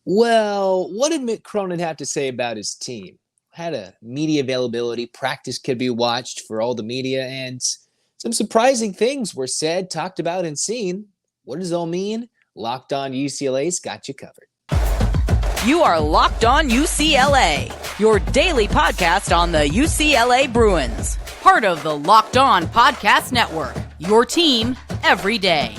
Well, what did Mick Cronin have to say about his team? Had a media availability, practice could be watched for all the media, and some surprising things were said, talked about, and seen. What does it all mean? Locked On UCLA's got you covered. You are Locked On UCLA, your daily podcast on the UCLA Bruins. Part of the Locked On Podcast Network, your team every day.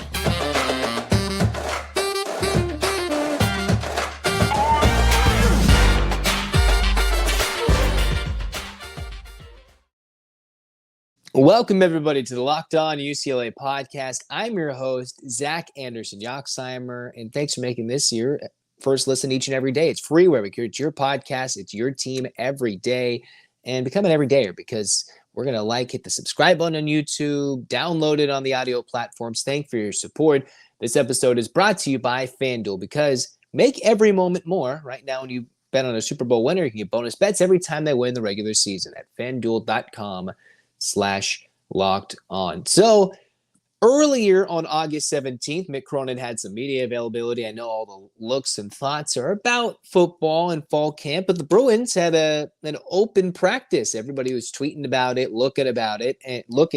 Welcome, everybody, to the Locked On UCLA podcast. I'm your host, Zach Anderson-Yoxsimer, and thanks for making this your first listen each and every day. It's free wherever it's your podcast. It's your team every day. And become an everydayer because we're going to hit the subscribe button on YouTube, download it on the audio platforms. Thank you for your support. This episode is brought to you by FanDuel because make every moment more. Right now, when you bet on a Super Bowl winner, you can get bonus bets every time they win the regular season at FanDuel.com/locked on. So earlier on August 17th, Mick Cronin had some media availability. I know all the looks and thoughts are about football and fall camp, but the Bruins had an open practice. Everybody was tweeting about it, looking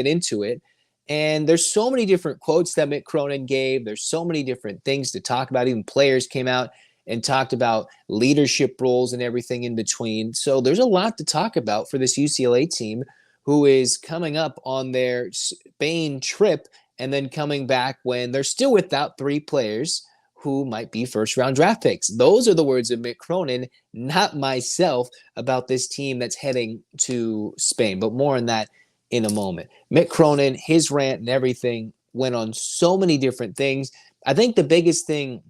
into it. And there's so many different quotes that Mick Cronin gave. There's so many different things to talk about. Even players came out and talked about leadership roles and everything in between. So there's a lot to talk about for this UCLA team who is coming up on their Spain trip and then coming back when they're still without three players who might be first-round draft picks. Those are the words of Mick Cronin, not myself, about this team that's heading to Spain. But more on that in a moment. Mick Cronin, his rant and everything went on so many different things. I think the biggest thing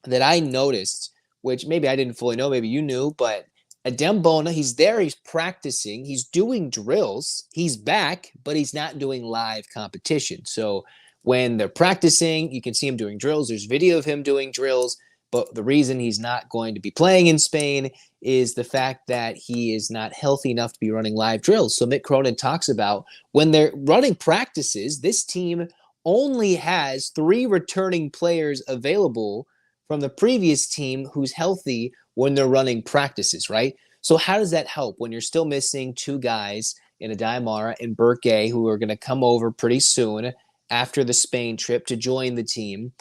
that I noticed, which maybe I didn't fully know, maybe you knew, but Adem Bona, he's there, he's practicing, he's doing drills, he's back, but he's not doing live competition. So when they're practicing, you can see him doing drills. There's video of him doing drills, but the reason he's not going to be playing in Spain is the fact that he is not healthy enough to be running live drills. So Mick Cronin talks about when they're running practices, this team only has 3 returning players available from the previous team who's healthy when they're running practices, right? So how does that help when you're still missing 2 guys in Dante Moore and Burke who are going to come over pretty soon after the Spain trip to join the team?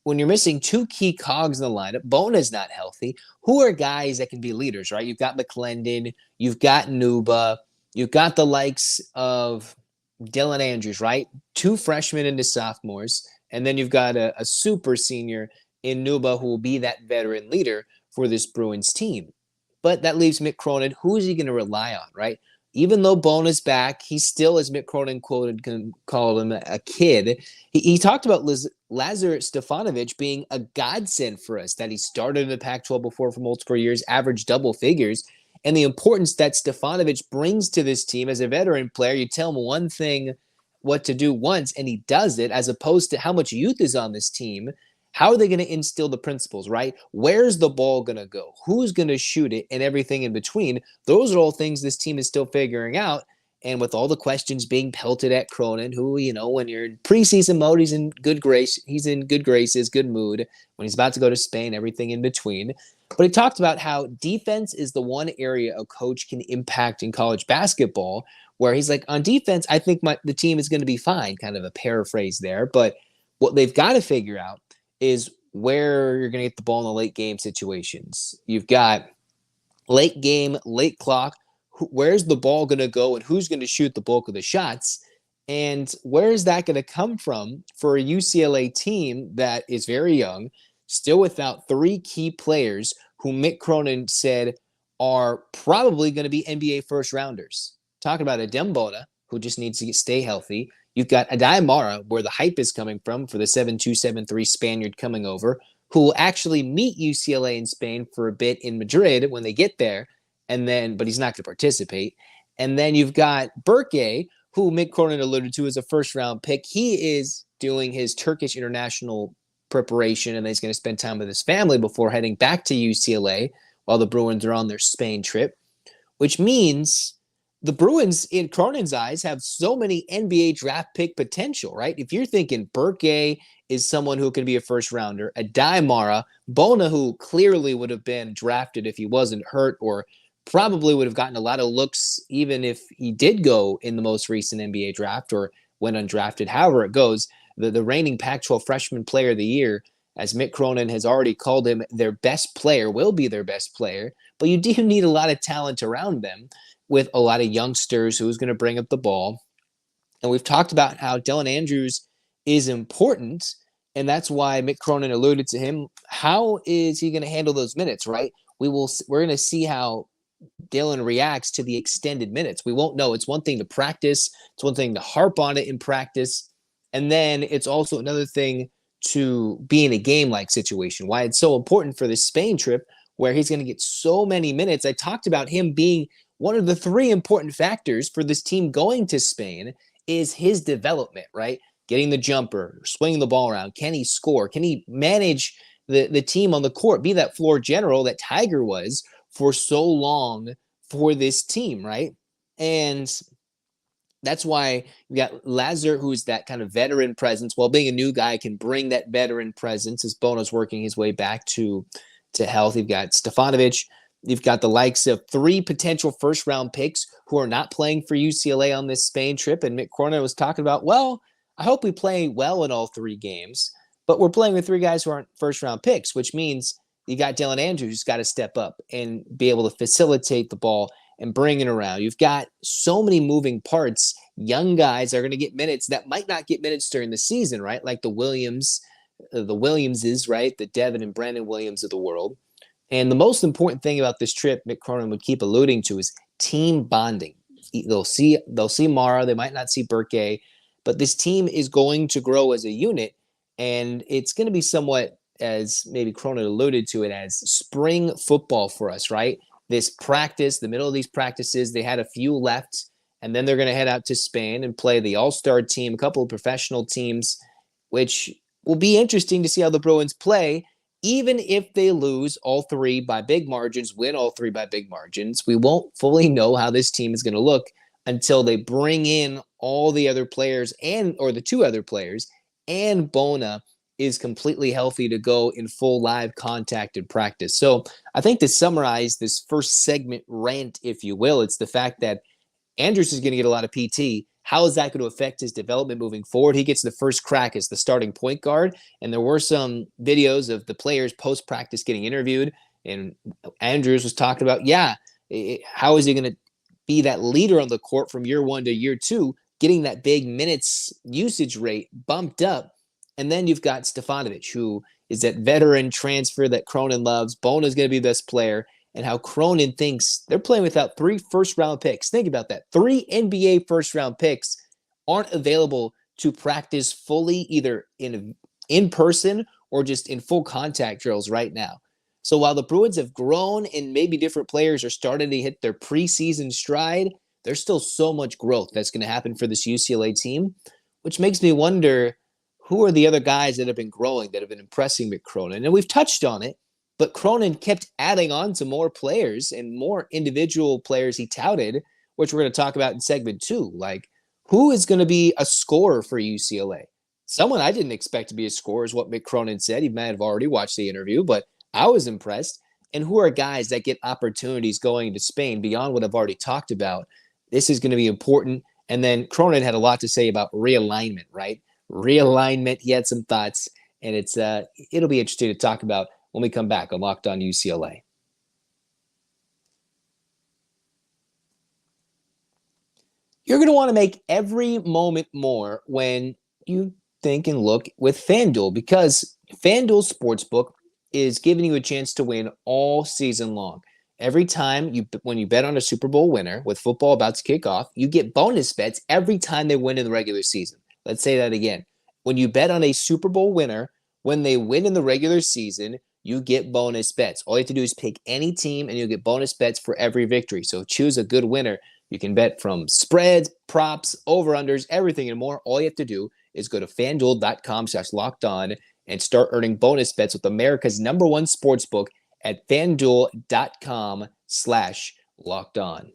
When you're missing 2 key cogs in the lineup, Bona's not healthy. Who are guys that can be leaders, right? You've got McClendon, you've got Nuba, you've got the likes of Dylan Andrews, right? 2 freshmen into sophomores, and then you've got a super senior in Nuba who will be that veteran leader for this Bruins team. But that leaves Mick Cronin. Who is he going to rely on, right? Even though Bona's back, he's still, as Mick Cronin called him, a kid. He talked about Lazar Stefanovic being a godsend for us, that he started in the Pac-12 before for multiple years, averaged double figures, and the importance that Stefanovic brings to this team as a veteran player. You tell him one thing, what to do once, and he does it, as opposed to how much youth is on this team. How are they going to instill the principles, right? Where's the ball going to go? Who's going to shoot it and everything in between? Those are all things this team is still figuring out. And with all the questions being pelted at Cronin, who, when you're in preseason mode, he's in good graces, good mood. When he's about to go to Spain, everything in between. But he talked about how defense is the one area a coach can impact in college basketball, where he's like, on defense, I think the team is going to be fine, kind of a paraphrase there. But what they've got to figure out is where you're going to get the ball in the late game situations. You've got late game, late clock. Where's the ball going to go and who's going to shoot the bulk of the shots? And where is that going to come from for a UCLA team that is very young, still without 3 key players who Mick Cronin said are probably going to be NBA first rounders? Talking about Adem Bona, who just needs to stay healthy. You've got Dante Moore, where the hype is coming from for the 7'2", 7'3" Spaniard coming over, who will actually meet UCLA in Spain for a bit in Madrid when they get there, but he's not going to participate. And then you've got Burke, who Mick Cronin alluded to as a first-round pick. He is doing his Turkish international preparation, and then he's going to spend time with his family before heading back to UCLA while the Bruins are on their Spain trip, which means the Bruins, in Cronin's eyes, have so many NBA draft pick potential, right? If you're thinking Burke is someone who can be a first rounder, a Mara, Bona, who clearly would have been drafted if he wasn't hurt, or probably would have gotten a lot of looks even if he did go in the most recent NBA draft or went undrafted. However it goes, the reigning Pac-12 freshman player of the year, as Mick Cronin has already called him, their best player, will be their best player. But you do need a lot of talent around them, with a lot of youngsters who's going to bring up the ball. And we've talked about how Dylan Andrews is important, and that's why Mick Cronin alluded to him. How is he going to handle those minutes, right? We're going to see how Dylan reacts to the extended minutes. We won't know. It's one thing to practice. It's one thing to harp on it in practice. And then it's also another thing to be in a game-like situation. Why it's so important for this Spain trip, where he's going to get so many minutes. I talked about him being one of the three important factors for this team going to Spain is his development, right? Getting the jumper, swinging the ball around. Can he score? Can he manage the team on the court? Be that floor general that Tiger was for so long for this team, right? And that's why you got Lazar, who's that kind of veteran presence. While being a new guy, can bring that veteran presence as Bono's working his way back to health. You've got Stefanovic. You've got the likes of three potential first-round picks who are not playing for UCLA on this Spain trip. And Mick Cronin was talking about, well, I hope we play well in all three games, but we're playing with three guys who aren't first-round picks, which means you got Dylan Andrews who's got to step up and be able to facilitate the ball and bring it around. You've got so many moving parts. Young guys are going to get minutes that might not get minutes during the season, right? Like the Williamses, right? The Devin and Brandon Williams of the world. And the most important thing about this trip, Mick Cronin would keep alluding to, is team bonding. They'll see Mara, they might not see Burke, but this team is going to grow as a unit, and it's going to be somewhat, as maybe Cronin alluded to it, as spring football for us, right? This practice, the middle of these practices, they had a few left, and then they're going to head out to Spain and play the all-star team, a couple of professional teams, which will be interesting to see how the Bruins play. Even if they lose all three by big margins, win all three by big margins, we won't fully know how this team is going to look until they bring in all the other players or the two other players, and Bona is completely healthy to go in full live contact and practice. So I think to summarize this first segment rant, if you will, it's the fact that Andrews is going to get a lot of PT. How is that going to affect his development moving forward? He gets the first crack as the starting point guard, and there were some videos of the players post-practice getting interviewed, and Andrews was talking about, how is he going to be that leader on the court from year one to year two, getting that big minutes usage rate bumped up. And then you've got Stefanovic, who is that veteran transfer that Cronin loves. Bona's going to be the best player. And how Cronin thinks they're playing without 3 first-round picks. Think about that. 3 NBA first-round picks aren't available to practice fully, either in person or just in full contact drills right now. So while the Bruins have grown and maybe different players are starting to hit their preseason stride, there's still so much growth that's going to happen for this UCLA team, which makes me wonder, who are the other guys that have been growing, that have been impressing Mick Cronin? And we've touched on it. But Cronin kept adding on to more players and more individual players he touted, which we're going to talk about in segment 2. Like, who is going to be a scorer for UCLA? Someone I didn't expect to be a scorer is what Mick Cronin said. He might have already watched the interview, but I was impressed. And who are guys that get opportunities going to Spain beyond what I've already talked about? This is going to be important. And then Cronin had a lot to say about realignment, right? Realignment. He had some thoughts, and it'll be interesting to talk about when we come back on Locked On UCLA. You're going to want to make every moment more when you think and look with FanDuel, because FanDuel Sportsbook is giving you a chance to win all season long. Every time when you bet on a Super Bowl winner with football about to kick off, you get bonus bets every time they win in the regular season. Let's say that again. When you bet on a Super Bowl winner, when they win in the regular season, you get bonus bets. All you have to do is pick any team, and you'll get bonus bets for every victory. So choose a good winner. You can bet from spreads, props, over-unders, everything and more. All you have to do is go to FanDuel.com/lockedon and start earning bonus bets with America's #1 sportsbook at FanDuel.com/lockedon.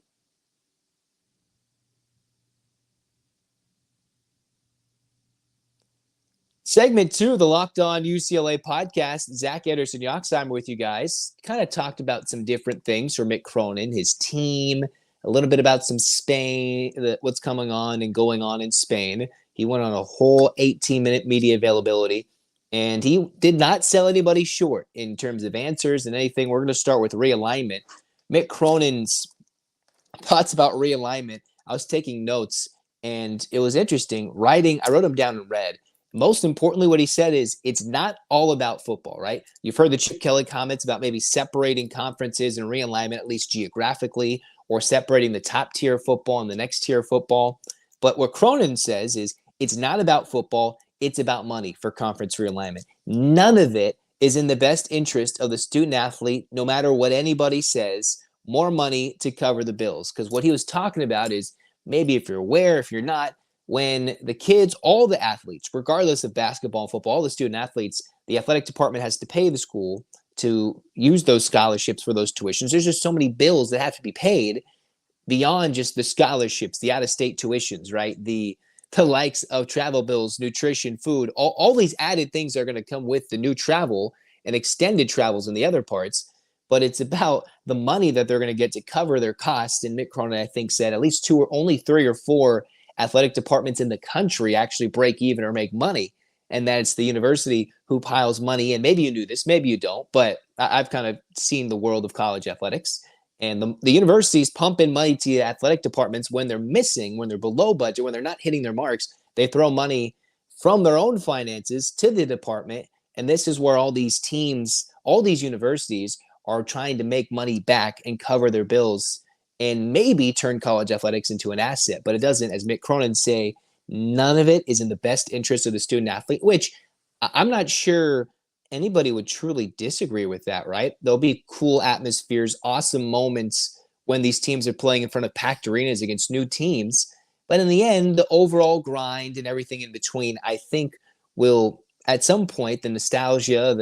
Segment 2 of the Locked On UCLA podcast. Zach Anderson-Yoxsimer with you guys. Kind of talked about some different things for Mick Cronin, his team, a little bit about some Spain, what's coming on and going on in Spain. He went on a whole 18-minute media availability, and he did not sell anybody short in terms of answers and anything. We're going to start with realignment. Mick Cronin's thoughts about realignment. I was taking notes, and it was interesting. I wrote them down in red. Most importantly, what he said is it's not all about football, right? You've heard the Chip Kelly comments about maybe separating conferences and realignment, at least geographically, or separating the top tier of football and the next tier of football. But what Cronin says is it's not about football. It's about money for conference realignment. None of it is in the best interest of the student athlete, no matter what anybody says. More money to cover the bills. Because what he was talking about is maybe if you're aware, if you're not, when the kids, all the athletes, regardless of basketball and football, all the student athletes, the athletic department has to pay the school to use those scholarships for those tuitions. There's just so many bills that have to be paid beyond just the scholarships, the out-of-state tuitions, right? The likes of travel bills, nutrition, food, all these added things are going to come with the new travel and extended travels in the other parts. But it's about the money that they're going to get to cover their costs. And Mick Cronin, I think, said at least only 3 or 4 athletic departments in the country actually break even or make money. And that it's the university who piles money in. Maybe you knew this, maybe you don't, but I've kind of seen the world of college athletics. And the universities pump in money to the athletic departments when they're missing, when they're below budget, when they're not hitting their marks. They throw money from their own finances to the department. And this is where all these teams, all these universities are trying to make money back and cover their bills and maybe turn college athletics into an asset. But it doesn't, as Mick Cronin say, none of it is in the best interest of the student athlete, which I'm not sure anybody would truly disagree with that, right? There'll be cool atmospheres, awesome moments when these teams are playing in front of packed arenas against new teams. But in the end, the overall grind and everything in between, I think will, at some point, the nostalgia,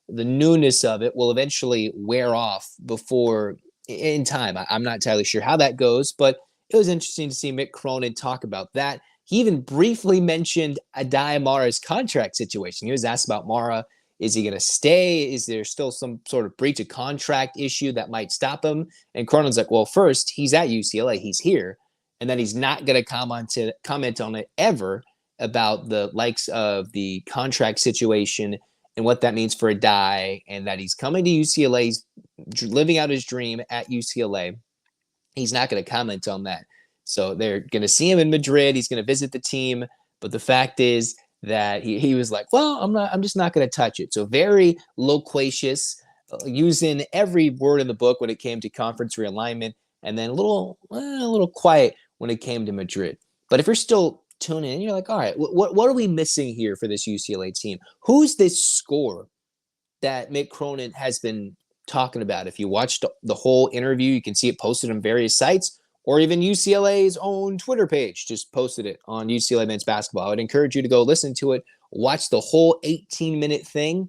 the newness of it will eventually wear off before in time. I'm not entirely sure how that goes, but it was interesting to see Mick Cronin talk about that. He even briefly mentioned Adai Mara's contract situation. He was asked about Mara. Is he going to stay? Is there still some sort of breach of contract issue that might stop him? And Cronin's like, well, first, he's at UCLA. He's here. And then he's not going to comment on it ever about the likes of the contract situation and what that means for Adai, and that he's coming to UCLA. He's living out his dream at UCLA. He's not going to comment on that. So they're going to see him in Madrid. He's going to visit the team. But the fact is that he was like, well, I'm just not going to touch it. So very loquacious, using every word in the book when it came to conference realignment, and then a little quiet when it came to Madrid. But if you're still tuning in, you're like, all right, what are we missing here for this UCLA team? Who's this score that Mick Cronin has been talking about? If you watched the whole interview, you can see it posted on various sites, or even UCLA's own Twitter page just posted it on UCLA men's basketball. I would encourage you to go listen to it, watch the whole 18-minute thing.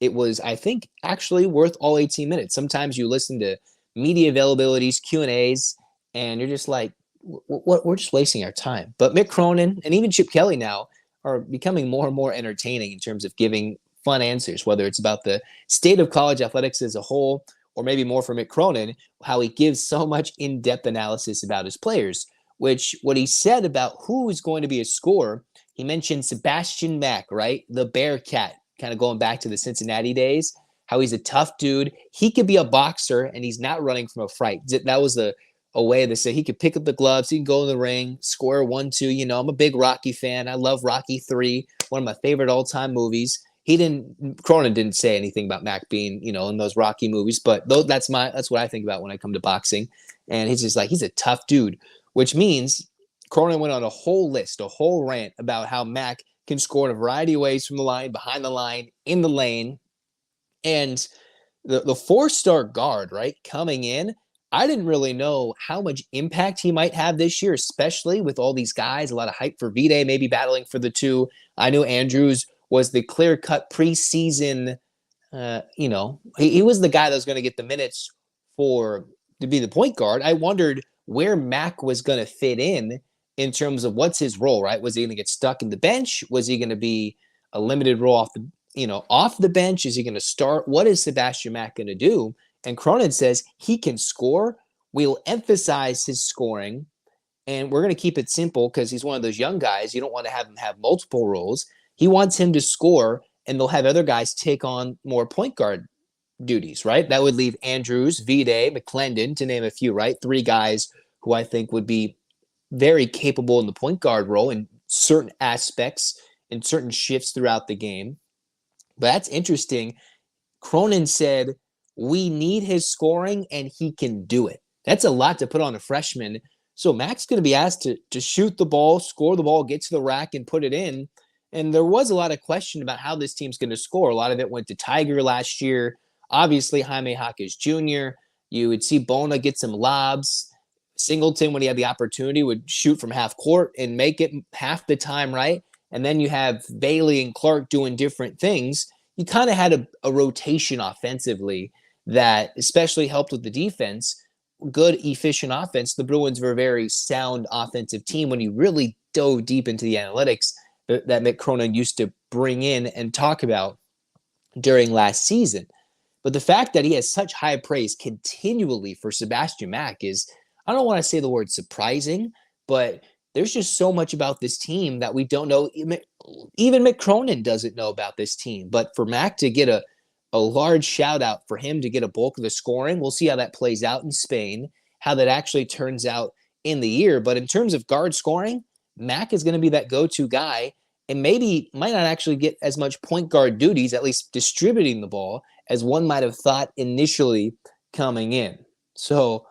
It was, I think, actually worth all 18 minutes. Sometimes you listen to media availabilities, Q&As, and you're just like, we're just wasting our time. But Mick Cronin and even Chip Kelly now are becoming more and more entertaining in terms of giving fun answers, whether it's about the state of college athletics as a whole, or maybe more for Mick Cronin, how he gives so much in-depth analysis about his players, which what he said about who is going to be a scorer, he mentioned Sebastian Mack, right? The Bearcat, kind of going back to the Cincinnati days, how he's a tough dude. He could be a boxer and he's not running from a fright. That was a way to say he could pick up the gloves, he can go in the ring, score 1-2. You know, I'm a big Rocky fan. I love Rocky 3, one of my favorite all-time movies. Cronin didn't say anything about Mack being, in those Rocky movies, but that's what I think about when I come to boxing. And he's just like, he's a tough dude, which means Cronin went on a whole rant about how Mack can score in a variety of ways from the line, behind the line, in the lane. And the 4-star guard, right, coming in, I didn't really know how much impact he might have this year, especially with all these guys, a lot of hype for Vitae, maybe battling for the 2. I knew Andrews was the clear-cut preseason, he was the guy that was going to get the minutes to be the point guard. I wondered where Mack was going to fit in terms of what's his role, right? Was he going to get stuck in the bench? Was he going to be a limited role off the bench? Is he going to start? What is Sebastian Mack going to do? And Cronin says he can score. We'll emphasize his scoring, and we're going to keep it simple because he's one of those young guys. You don't want to have him have multiple roles. He wants him to score, and they'll have other guys take on more point guard duties, right? That would leave Andrews, Vide, McClendon, to name a few, right? 3 guys who I think would be very capable in the point guard role in certain aspects, in certain shifts throughout the game. But that's interesting. Cronin said, we need his scoring, and he can do it. That's a lot to put on a freshman. So Mack's going to be asked to shoot the ball, score the ball, get to the rack, and put it in. And there was a lot of question about how this team's going to score. A lot of it went to Tiger last year. Obviously, Jaime Jaquez Jr. You would see Bona get some lobs. Singleton, when he had the opportunity, would shoot from half court and make it half the time, right? And then you have Bailey and Clark doing different things. You kind of had a rotation offensively that especially helped with the defense. Good, efficient offense. The Bruins were a very sound offensive team when you really dove deep into the analytics that Mick Cronin used to bring in and talk about during last season. But the fact that he has such high praise continually for Sebastian Mack is, I don't want to say the word surprising, but there's just so much about this team that we don't know. Even Mick Cronin doesn't know about this team. But for Mack to get a large shout out, for him to get a bulk of the scoring, we'll see how that plays out in Spain, how that actually turns out in the year. But in terms of guard scoring, Mack is going to be that go-to guy, and maybe might not actually get as much point guard duties, at least distributing the ball, as one might have thought initially coming in. So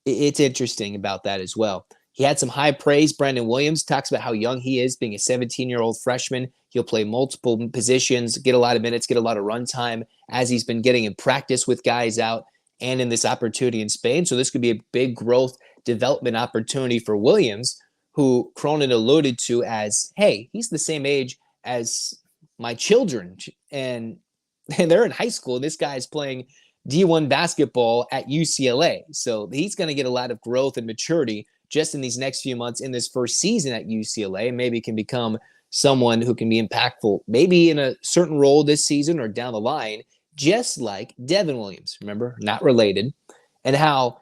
it's interesting about that as well. He had some high praise. Brandon Williams talks about how young he is, being a 17-year-old freshman. He'll play multiple positions, get a lot of minutes, get a lot of run time as he's been getting in practice with guys out and in this opportunity in Spain. So this could be a big growth development opportunity for Williams, who Cronin alluded to as, hey, he's the same age as my children. And they're in high school. This guy's playing D1 basketball at UCLA. So he's going to get a lot of growth and maturity just in these next few months in this first season at UCLA, and maybe can become someone who can be impactful, maybe in a certain role this season or down the line, just like Devin Williams, remember, not related, and how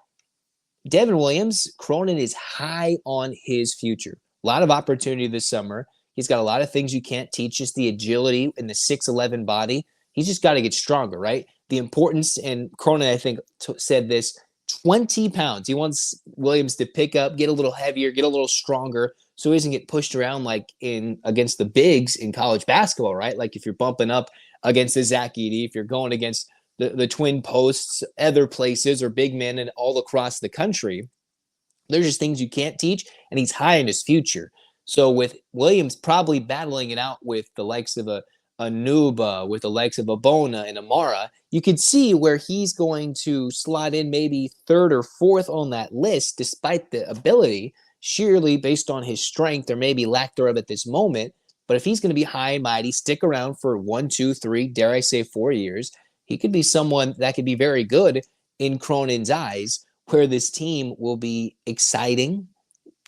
Devin Williams, Cronin is high on his future. A lot of opportunity this summer. He's got a lot of things you can't teach, just the agility in the 6'11" body. He's just got to get stronger, right? The importance, and Cronin, I think, said this, 20 pounds. He wants Williams to pick up, get a little heavier, get a little stronger, so he doesn't get pushed around like against the bigs in college basketball, right? Like if you're bumping up against the Zach Edey, if you're going against the twin posts, other places, or big men and all across the country, there's just things you can't teach, and he's high in his future. So with Williams probably battling it out with the likes of a Nuba, with the likes of a Bona and Amara, you could see where he's going to slot in maybe third or fourth on that list, despite the ability, sheerly based on his strength or maybe lack thereof at this moment. But if he's going to be high and mighty, stick around for 1, 2, 3, dare I say 4 years, he could be someone that could be very good in Cronin's eyes, where this team will be exciting,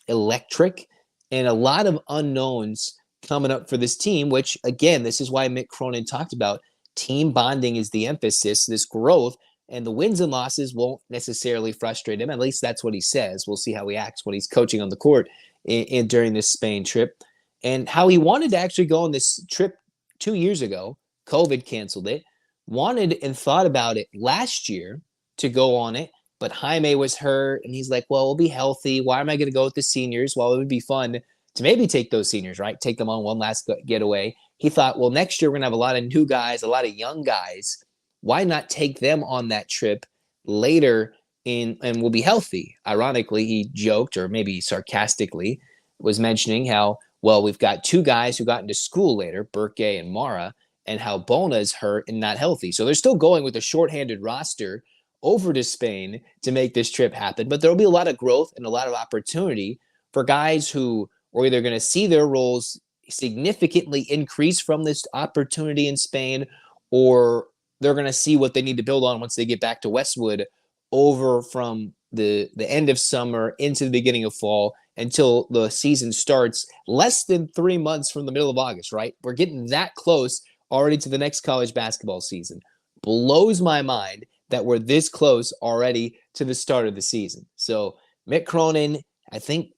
electric, and a lot of unknowns coming up for this team, which, again, this is why Mick Cronin talked about team bonding is the emphasis, this growth, and the wins and losses won't necessarily frustrate him. At least that's what he says. We'll see how he acts when he's coaching on the court during this Spain trip. And how he wanted to actually go on this trip 2 years ago. COVID canceled it. Wanted and thought about it last year to go on it, but Jaime was hurt, and he's like, well, we'll be healthy. Why am I going to go with the seniors? Well, it would be fun to maybe take those seniors, right? Take them on one last getaway. He thought, well, next year we're going to have a lot of new guys, a lot of young guys. Why not take them on that trip later and we'll be healthy? Ironically, he joked, or maybe sarcastically, was mentioning how, well, we've got 2 guys who got into school later, Burke and Mara, and how Bona is hurt and not healthy. So they're still going with a shorthanded roster over to Spain to make this trip happen. But there'll be a lot of growth and a lot of opportunity for guys who are either going to see their roles significantly increase from this opportunity in Spain, or they're going to see what they need to build on once they get back to Westwood over from the end of summer into the beginning of fall until the season starts less than 3 months from the middle of August, right? We're getting that close already to the next college basketball season. Blows my mind that we're this close already to the start of the season. So Mick Cronin, I think,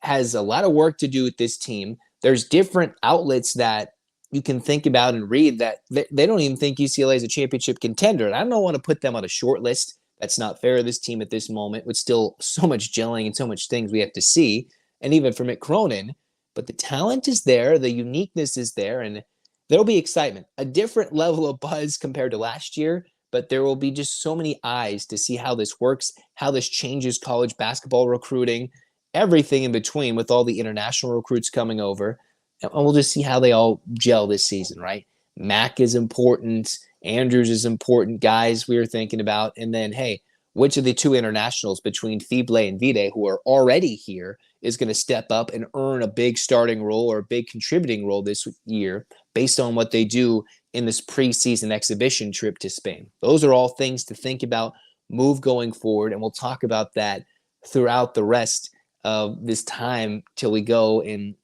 has a lot of work to do with this team. There's different outlets that you can think about and read that they don't even think UCLA is a championship contender. And I don't want to put them on a short list. That's not fair to this team at this moment, with still so much gelling and so much things we have to see, and even for Mick Cronin. But the talent is there, the uniqueness is there, and there'll be excitement. A different level of buzz compared to last year, but there will be just so many eyes to see how this works, how this changes college basketball recruiting, everything in between with all the international recruits coming over. And we'll just see how they all gel this season, right? Mack is important. Andrews is important, guys we were thinking about. And then, hey, which of the two internationals between Fible and Vide, who are already here, is going to step up and earn a big starting role or a big contributing role this year based on what they do in this preseason exhibition trip to Spain? Those are all things to think about, move going forward, and we'll talk about that throughout the rest of this time till we go and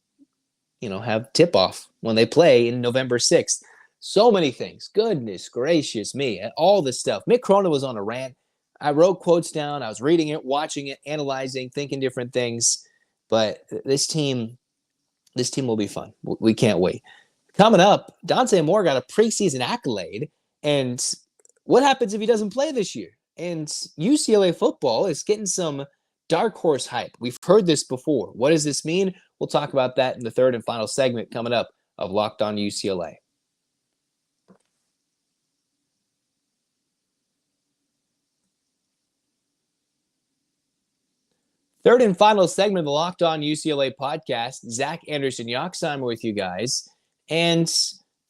have tip-off when they play in November 6th. So many things. Goodness gracious me. All this stuff. Mick Cronin was on a rant. I wrote quotes down. I was reading it, watching it, analyzing, thinking different things. But this team will be fun. We can't wait. Coming up, Dante Moore got a preseason accolade. And what happens if he doesn't play this year? And UCLA football is getting some dark horse hype. We've heard this before. What does this mean? We'll talk about that in the third and final segment coming up of Locked On UCLA. Third and final segment of the Locked On UCLA podcast. Zach Anderson-Yoxsimer with you guys. And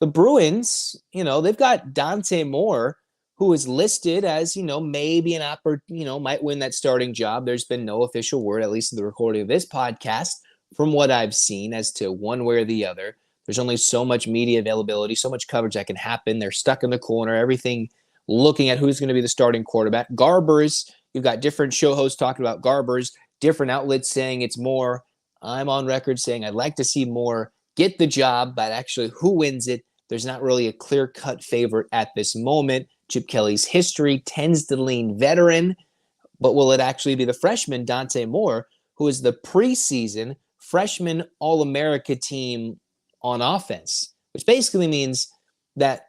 the Bruins, they've got Dante Moore, who is listed as, maybe might win that starting job. There's been no official word, at least in the recording of this podcast, from what I've seen as to one way or the other. There's only so much media availability, so much coverage that can happen. They're stuck in the corner, everything looking at who's going to be the starting quarterback. Garbers, you've got different show hosts talking about Garbers, different outlets saying it's Moore. I'm on record saying I'd like to see Moore get the job, but actually who wins it, there's not really a clear-cut favorite at this moment. Chip Kelly's history tends to lean veteran, but will it actually be the freshman Dante Moore, who is the preseason freshman All-America team on offense, which basically means that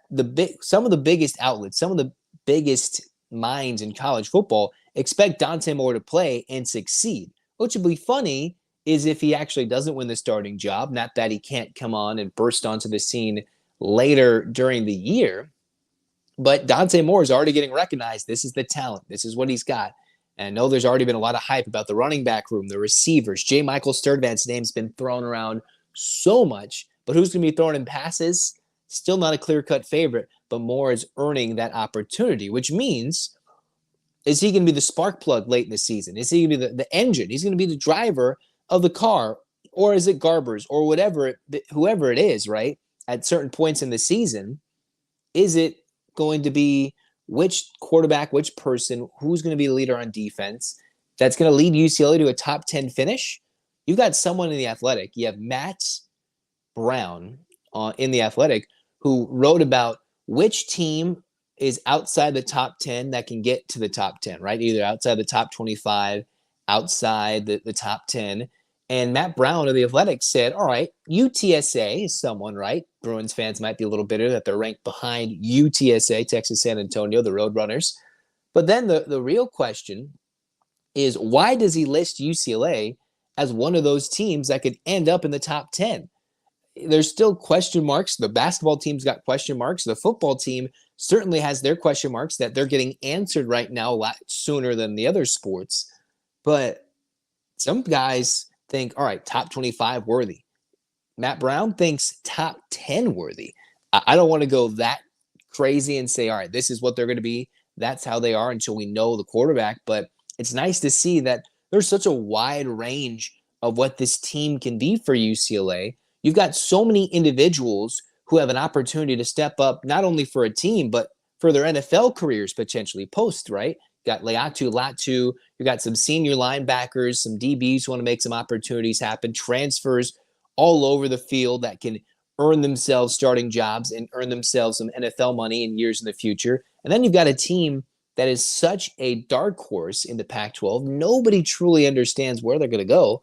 some of the biggest outlets, some of the biggest minds in college football expect Dante Moore to play and succeed. Which would be funny is if he actually doesn't win the starting job, not that he can't come on and burst onto the scene later during the year. But Dante Moore is already getting recognized. This is the talent. This is what he's got. And I know there's already been a lot of hype about the running back room, the receivers. J. Michael Sturdivant's name's been thrown around so much. But who's going to be throwing in passes? Still not a clear-cut favorite. But Moore is earning that opportunity, which means, is he going to be the spark plug late in the season? Is he going to be the engine? He's going to be the driver of the car? Or is it Garbers or whoever it is, right? At certain points in the season, is it going to be which quarterback, which person, who's going to be the leader on defense that's going to lead UCLA to a top 10 finish? You've got someone in The Athletic. You have Matt Brown in The Athletic who wrote about which team is outside the top 10 that can get to the top 10, right? Either outside the top 25, outside the top 10. And Matt Brown of The Athletic said, all right, UTSA is someone, right? Bruins fans might be a little bitter that they're ranked behind UTSA, Texas San Antonio, the Roadrunners. But then the real question is, why does he list UCLA as one of those teams that could end up in the top 10? There's still question marks. The basketball team's got question marks. The football team certainly has their question marks that they're getting answered right now a lot sooner than the other sports. But some guys think, all right, top 25 worthy. Matt Brown thinks top 10 worthy. I don't want to go that crazy and say, all right, this is what they're going to be. That's how they are until we know the quarterback. But it's nice to see that there's such a wide range of what this team can be for UCLA. You've got so many individuals who have an opportunity to step up, not only for a team, but for their NFL careers potentially post, right? got Leatu, Latu. You got some senior linebackers, some DBs who want to make some opportunities happen, transfers all over the field that can earn themselves starting jobs and earn themselves some NFL money in years in the future. And then you've got a team that is such a dark horse in the Pac-12. Nobody truly understands where they're going to go.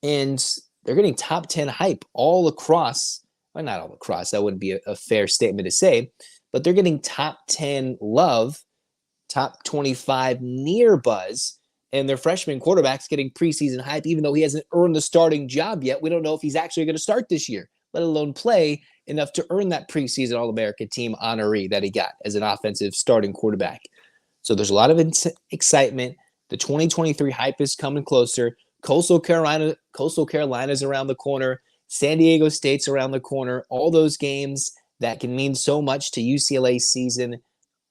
And they're getting top 10 hype all across. Well, not all across. That wouldn't be a fair statement to say. But they're getting top 10 love, top 25 near buzz. And their freshman quarterback's getting preseason hype, even though he hasn't earned the starting job yet. We don't know if he's actually going to start this year, let alone play enough to earn that preseason All-America team honoree that he got as an offensive starting quarterback. So there's a lot of excitement. The 2023 hype is coming closer. Coastal Carolina's around the corner. San Diego State's around the corner. All those games that can mean so much to UCLA's season,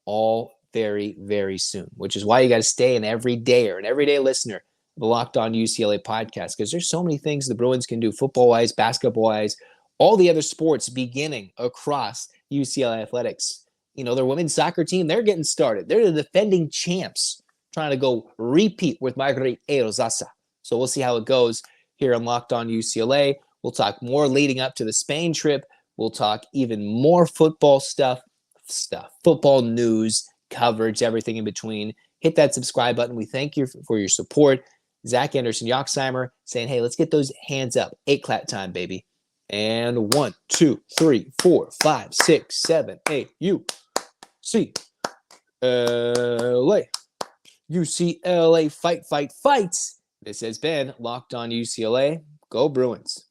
all very, very soon, which is why you got to stay an everyday listener of the Locked On UCLA podcast, because there's so many things the Bruins can do football-wise, basketball-wise, all the other sports beginning across UCLA athletics. You know, their women's soccer team, they're getting started. They're the defending champs, trying to go repeat with Margaret Erosaza. So we'll see how it goes here on Locked On UCLA. We'll talk more leading up to the Spain trip. We'll talk even more football stuff, football news, coverage, everything in between. Hit that subscribe button. We thank you for your support. Zach Anderson-Yoxsimer saying, hey, let's get those hands up. 8 clap time, baby. And 1, 2, 3, 4, 5, 6, 7, 8. UCLA. UCLA fight. This has been Locked On UCLA. Go Bruins.